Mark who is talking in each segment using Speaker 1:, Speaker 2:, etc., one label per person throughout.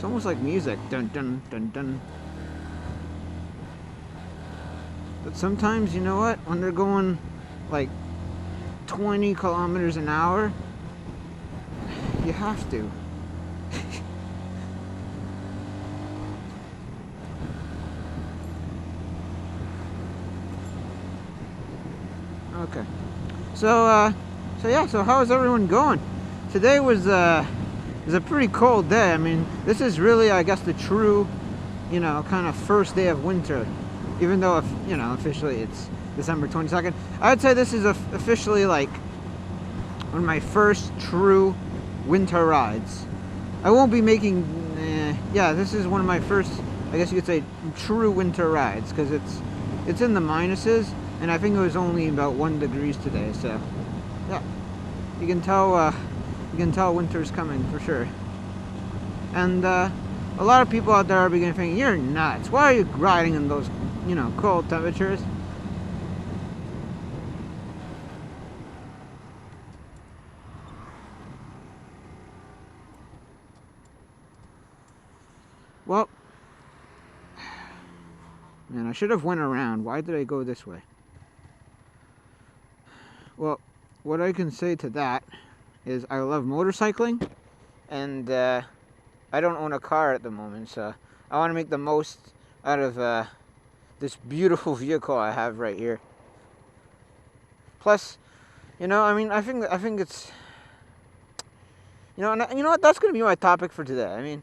Speaker 1: It's almost like music. Dun dun dun dun. But sometimes, you know what? When they're going like 20 kilometers an hour, you have to. Okay. So how's everyone going? Today was a pretty cold day. I mean, this is really, I guess, the true, kind of first day of winter. Even though, if officially it's December 22nd, I'd say this is officially like one of my first true winter rides. I won't be making, yeah, this is one of my first, I guess you could say, true winter rides, because it's in the minuses, and I think it was only about 1 degrees today. So, yeah, you can tell winter's coming for sure. And a lot of people out there are beginning to think, you're nuts. Why are you riding in those, cold temperatures? Well, man, I should have went around. Why did I go this way? Well, what I can say to that is I love motorcycling, and I don't own a car at the moment, so I want to make the most out of this beautiful vehicle I have right here. Plus, I mean, I think it's, and you know what? That's gonna be my topic for today. I mean,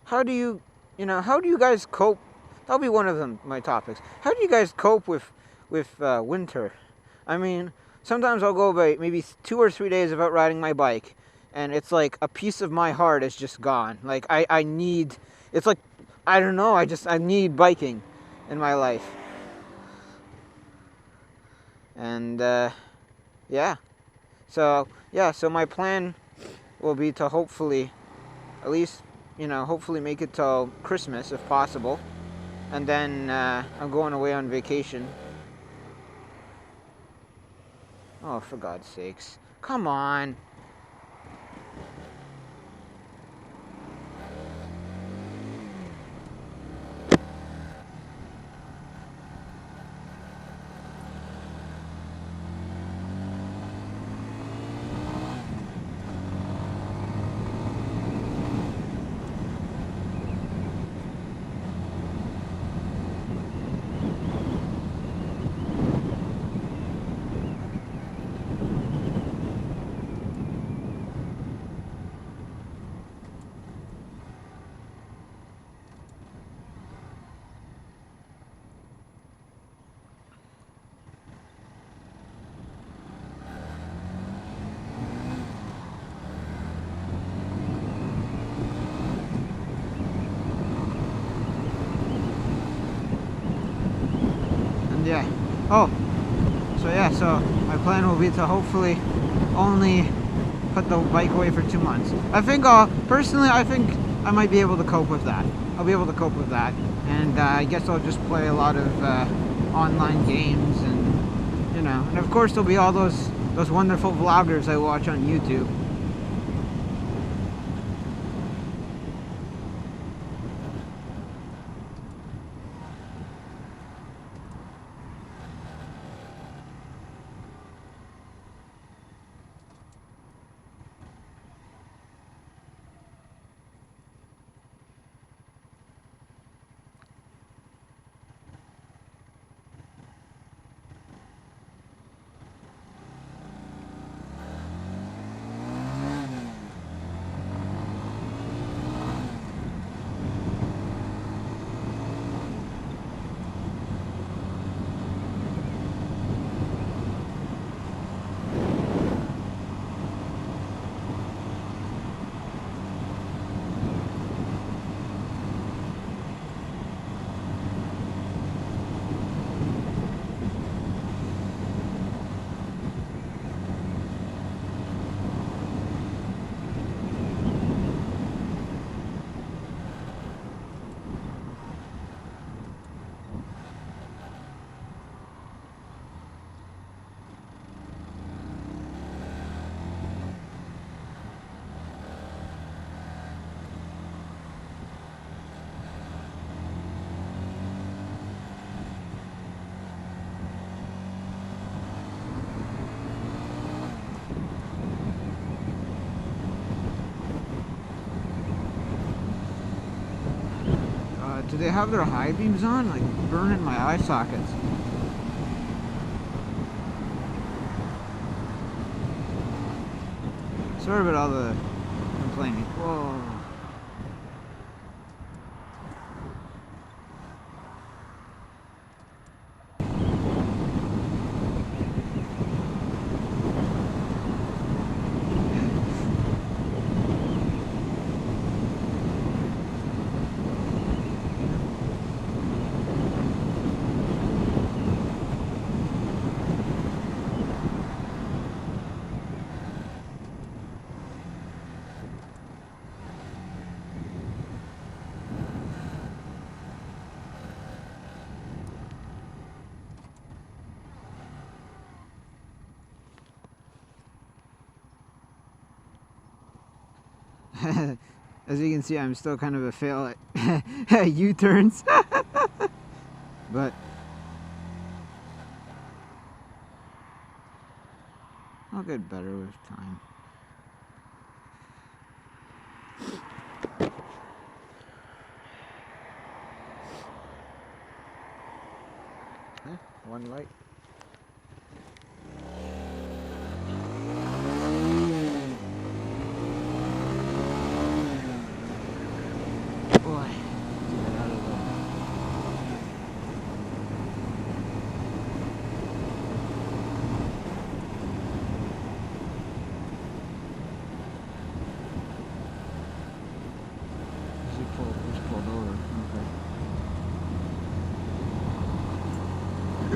Speaker 1: how do you, how do you guys cope? That'll be one of them. My topics. How do you guys cope with winter? I mean, sometimes I'll go by maybe 2 or 3 days without riding my bike, and it's like a piece of my heart is just gone. Like I need. It's like, I don't know. I need biking in my life, and yeah. So my plan will be to hopefully, at least, hopefully make it till Christmas if possible, and then I'm going away on vacation. Oh, for God's sakes! Come on. And yeah. Oh, so my plan will be to hopefully only put the bike away for 2 months. Personally, I think I might be able to cope with that. I'll be able to cope with that. And I guess I'll just play a lot of online games, and of course there'll be all those wonderful vloggers I watch on YouTube. they have their high beams on? Like, burning my eye sockets. Sorry about all the complaining. Whoa. As you can see, I'm still kind of a fail at U-turns. But I'll get better with time. One light. Boy, get out of there. Just pulled over.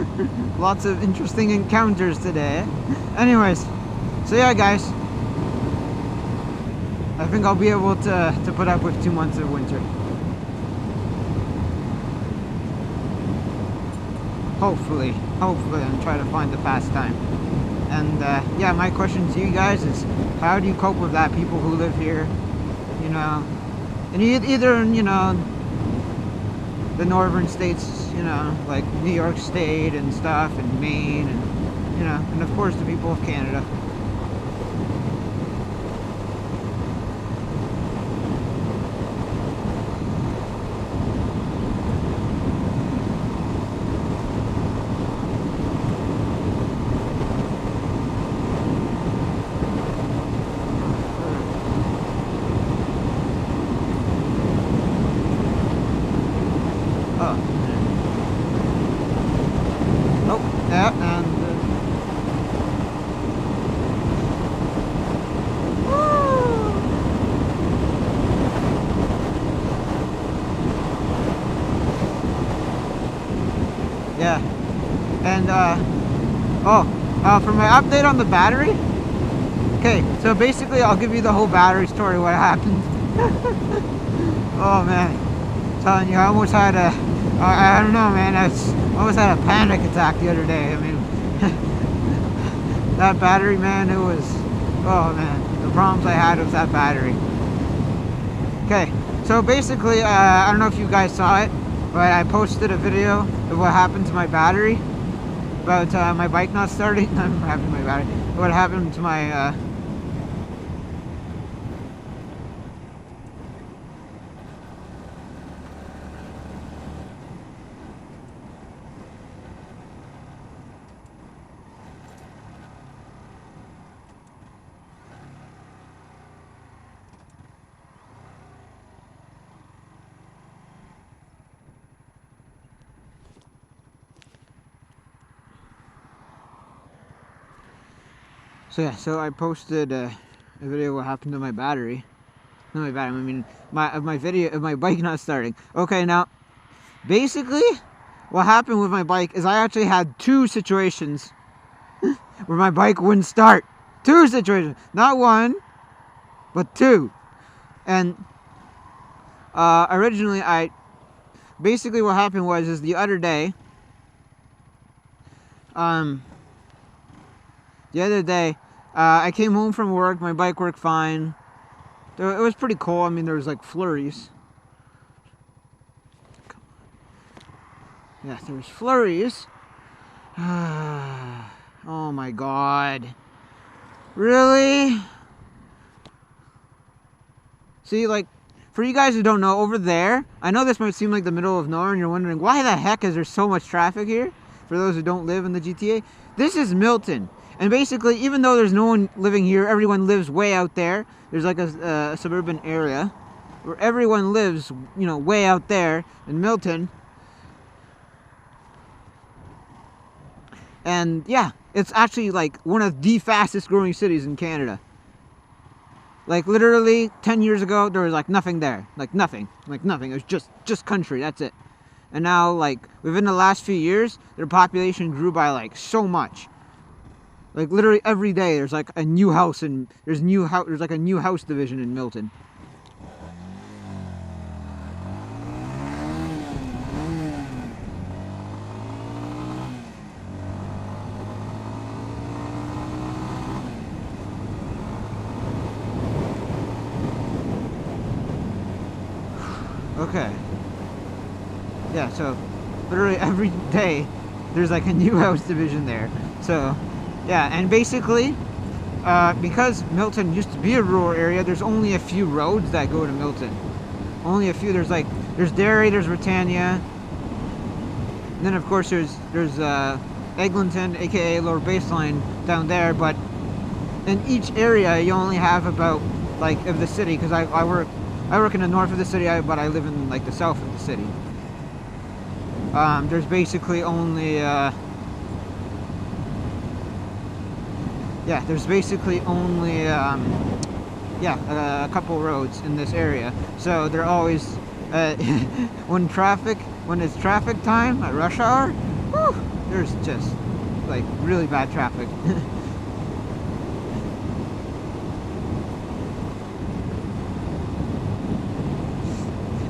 Speaker 1: Okay. Lots of interesting encounters today. Anyways, so yeah, guys. I think I'll be able to put up with 2 months of winter. Hopefully, and try to find the pastime. And yeah, my question to you guys is, how do you cope with that? People who live here, you know, and either in, you know, the northern states, you know, like New York State and stuff, and Maine, and you know, and of course the people of Canada. Yeah, and for my update on the battery, okay, so basically I'll give you the whole battery story, what happened. Oh man, I'm telling you, I almost had I don't know, man, I almost had a panic attack the other day. I mean, that battery, man, it was, oh man, the problems I had with that battery. Okay, so basically, I don't know if you guys saw it, but I posted a video of what happened to my battery, about my bike not starting. Not what happened to my battery, what happened to my So yeah, so I posted a video of what happened to my battery. Not my battery, I mean my video of my bike not starting. Okay, now basically what happened with my bike is I actually had 2 situations where my bike wouldn't start. 2 situations, not 1, but 2. And originally basically what happened was the other day, I came home from work, my bike worked fine. It was pretty cold. I mean, there was like flurries. Yeah, there was flurries. Oh my god. Really? See, like, for you guys who don't know, over there, I know this might seem like the middle of nowhere and you're wondering, why the heck is there so much traffic here? For those who don't live in the GTA, this is Milton. And basically, even though there's no one living here, everyone lives way out there. There's like a suburban area where everyone lives, you know, way out there in Milton. And yeah, it's actually like one of the fastest growing cities in Canada. Like literally 10 years ago, there was like nothing there. Like nothing. It was just country, that's it. And now, like, within the last few years, their population grew by like so much. Like literally every day there's like a new house, and there's like a new house division in Milton. Okay. Yeah, so literally every day there's like a new house division there. So yeah, and basically because Milton used to be a rural area, there's only a few roads that go to Milton. Only a few. There's Derry, there's Britannia, and then of course there's Eglinton, aka Lower Baseline, down there. But in each area you only have about, like, of the city, because I work in the north of the city, but I live in like the south of the city. There's basically only a couple roads in this area. So they're always when it's traffic time at rush hour, whew, there's just like really bad traffic.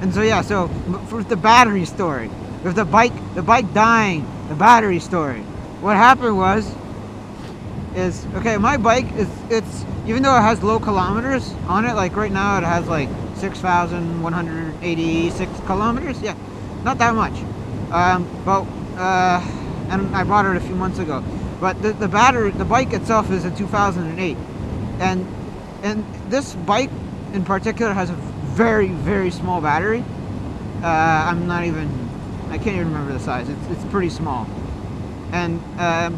Speaker 1: And so yeah, so for the battery story, with the bike dying, the battery story, what happened is okay, my bike it's even though it has low kilometers on it, like right now it has like 6,186 kilometers. Yeah, not that much. And I bought it a few months ago. But the bike itself is a 2008, and this bike in particular has a very, very small battery. I can't even remember the size. It's pretty small. And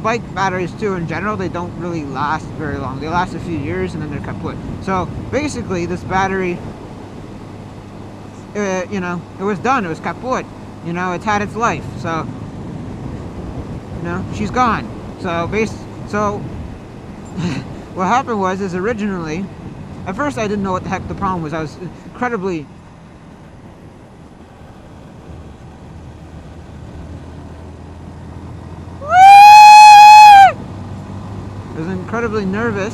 Speaker 1: bike batteries too, in general, they don't really last very long. They last a few years and then they're kaput. So basically, this battery, it was done. It was kaput. It's had its life. So, she's gone. So what happened is originally, at first I didn't know what the heck the problem was. I was incredibly nervous.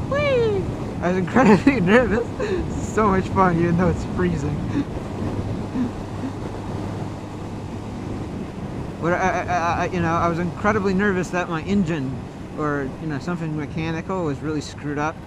Speaker 1: Whee! I was incredibly nervous. It's so much fun, even though it's freezing. But I was incredibly nervous that my engine, or something mechanical, was really screwed up.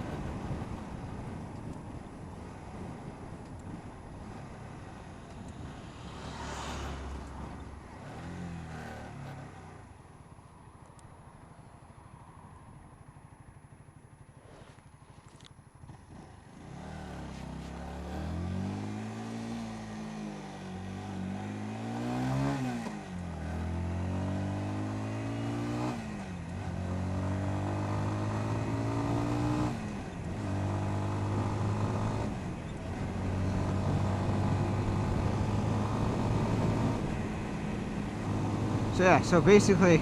Speaker 1: So basically,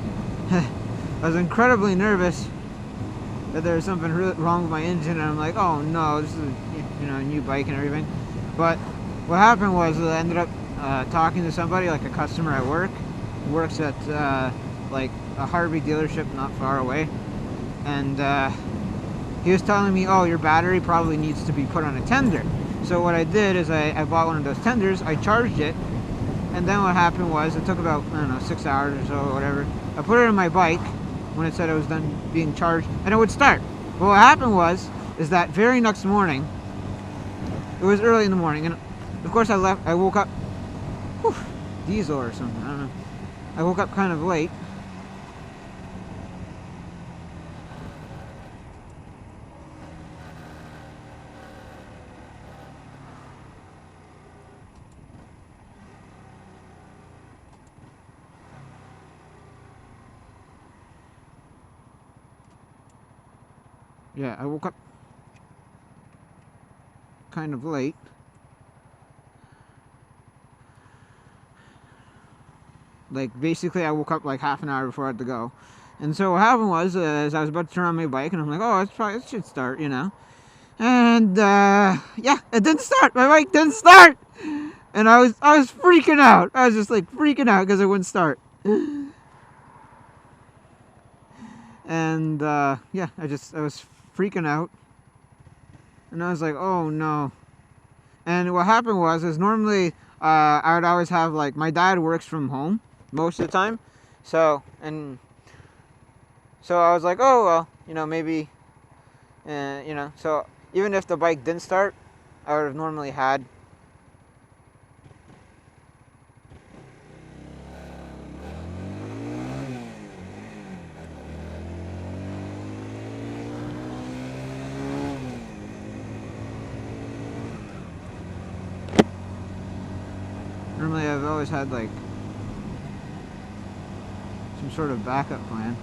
Speaker 1: I was incredibly nervous that there was something really wrong with my engine, and I'm like, oh no, this is a new bike and everything. But what happened was I ended up talking to somebody, like a customer at work, who works at like a Harvey dealership not far away, and he was telling me, oh, your battery probably needs to be put on a tender. So what I did is I bought one of those tenders, I charged it, and then what happened was, it took about, 6 hours or so, or whatever. I put it in my bike when it said it was done being charged, and it would start. But what happened is that very next morning, it was early in the morning, and of course I woke up, diesel or something, I don't know. I woke up kind of late, yeah, I woke up kind of late. Like, basically, I woke up like half an hour before I had to go. And so what happened was, as I was about to turn on my bike, and I'm like, oh, it should start, you know. And yeah, it didn't start. My bike didn't start, and I was freaking out. I was just like freaking out because it wouldn't start. And yeah, I was freaking out, and I was like, oh no. And what happened was, is normally I would always have, like, my dad works from home most of the time, so I was like, oh well, you know, maybe, you know, so even if the bike didn't start, I would have normally had. Normally I've always had like some sort of backup plan,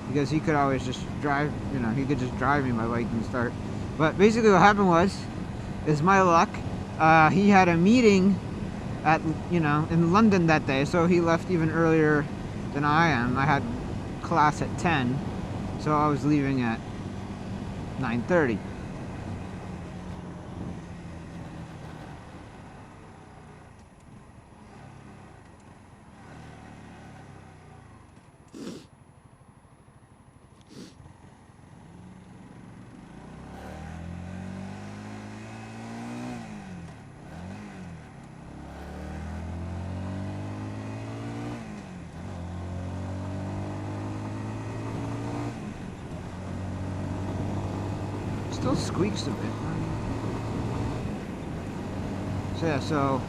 Speaker 1: because he could always just drive, you know, he could just drive me, my bike didn't start. But basically what happened was, is my luck, he had a meeting at, you know, in London that day, so he left even earlier than I am. I had class at 10, so I was leaving at 9:30. Still squeaks a bit. So yeah, so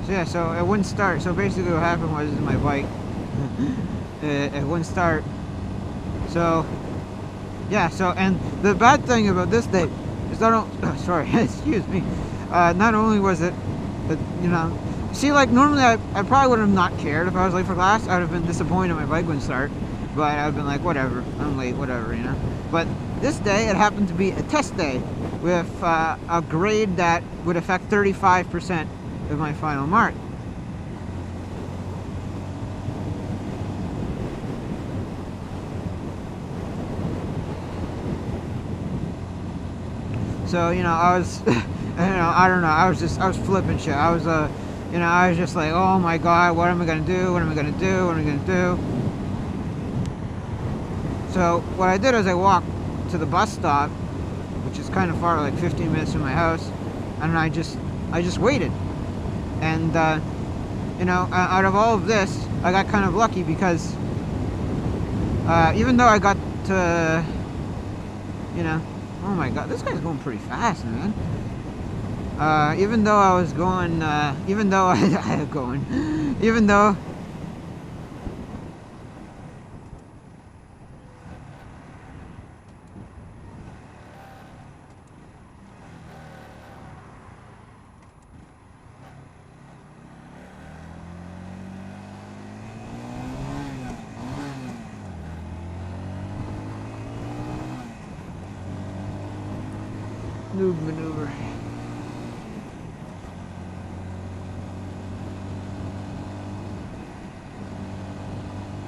Speaker 1: yeah, so it wouldn't start. So basically what happened was, is my bike it wouldn't start. So yeah, so, and the bad thing about this day is I don't, oh, sorry, excuse me, not only was it, but, you know, see, like, normally I probably would have not cared if I was late for class. I would have been disappointed my bike wouldn't start, but I would have been like, whatever, I'm late, whatever, you know. But this day, it happened to be a test day with a grade that would affect 35% of my final mark. So, you know, I was, you know, I don't know, I was flipping shit. I was, you know, I was just like, oh my god, what am I gonna do? What am I gonna do? What am I gonna do? So, what I did is I walked to the bus stop, which is kind of far, like 15 minutes from my house, and I just waited. And, you know, out of all of this, I got kind of lucky because, even though I got to, you know, oh my god, this guy's going pretty fast, man. Even though I was going, even though even though, noob maneuver.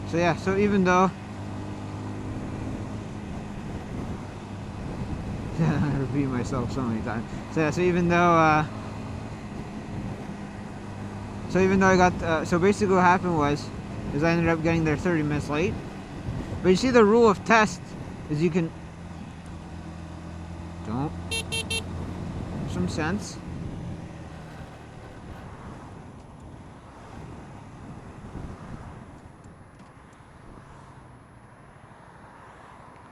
Speaker 1: So yeah, so even though I repeat myself so many times. So yeah, so even though I got so basically what happened was is I ended up getting there 30 minutes late. But you see, the rule of test is you can don't some sense.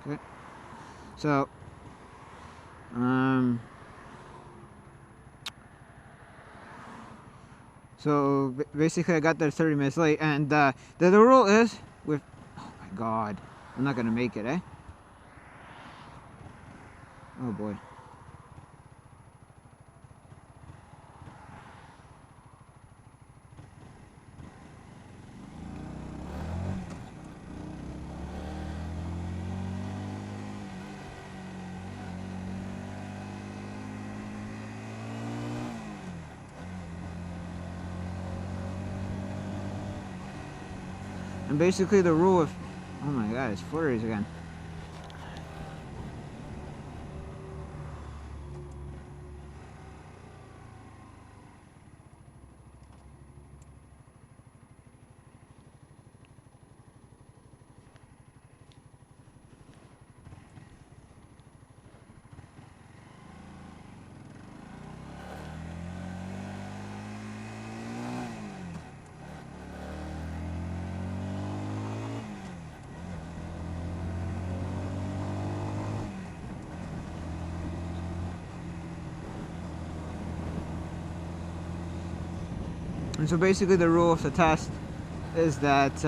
Speaker 1: Okay. So so basically I got there 30 minutes late, and the rule is with, oh my god, I'm not gonna make it, eh? Oh boy. And basically the rule of, oh my god, it's flurries again. And so basically the rule of the test is that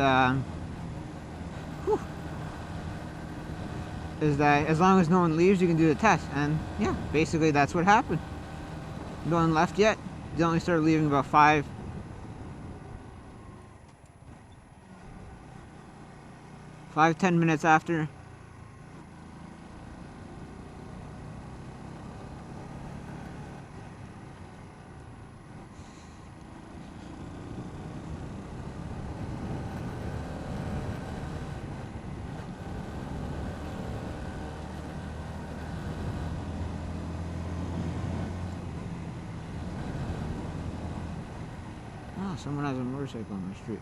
Speaker 1: as long as no one leaves, you can do the test. And yeah, basically that's what happened. No one left yet. They only started leaving about 5-10 minutes after. Oh, someone has a motorcycle on the street.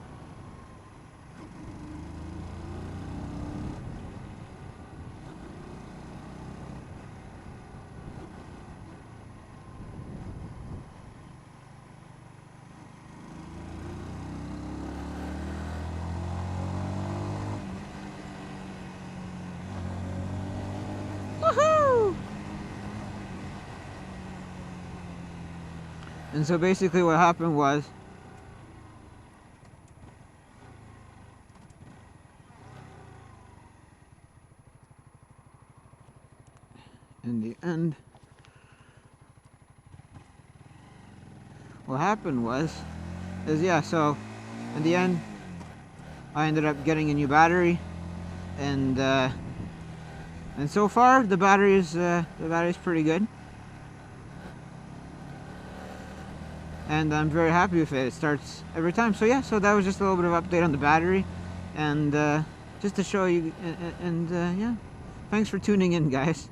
Speaker 1: Woohoo! And so basically what happened was, in the end, what happened was, yeah, so in the end, I ended up getting a new battery, and so far the battery's pretty good, and I'm very happy with it. It starts every time. So yeah, so that was just a little bit of update on the battery, and just to show you, and yeah, thanks for tuning in, guys.